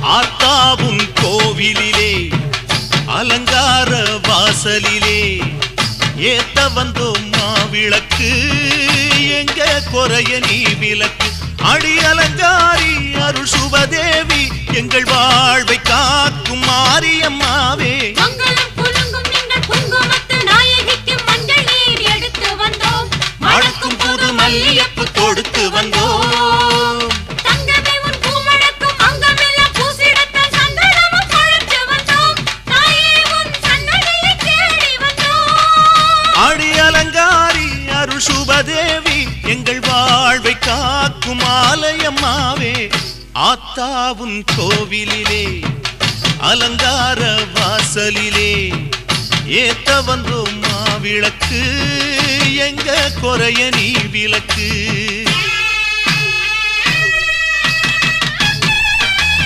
ஆத்தாவும் கோவிலிலே அலங்கார வாசலிலே ஏத்த வந்தோம் மாவிளக்கு எங்க குறைய நீ விளக்கு அடி அலங்காரி அருள் சுபதேவி எங்கள் வாழ்வை காக்கும் மாரியம்மாவே மணக்கும் புது மல்லியப்பு கொடுத்து வந்தோம் அடி அலங்காரி அருள் சுபதேவி எங்கள் வாழ்வை காக்கும் ஆலயம்மாவே ஆத்தாவும் கோவிலிலே அலங்கார வாசலிலே ஏத்த வந்தோம் மாவிளக்கு எங்க குறைய நீ விளக்கு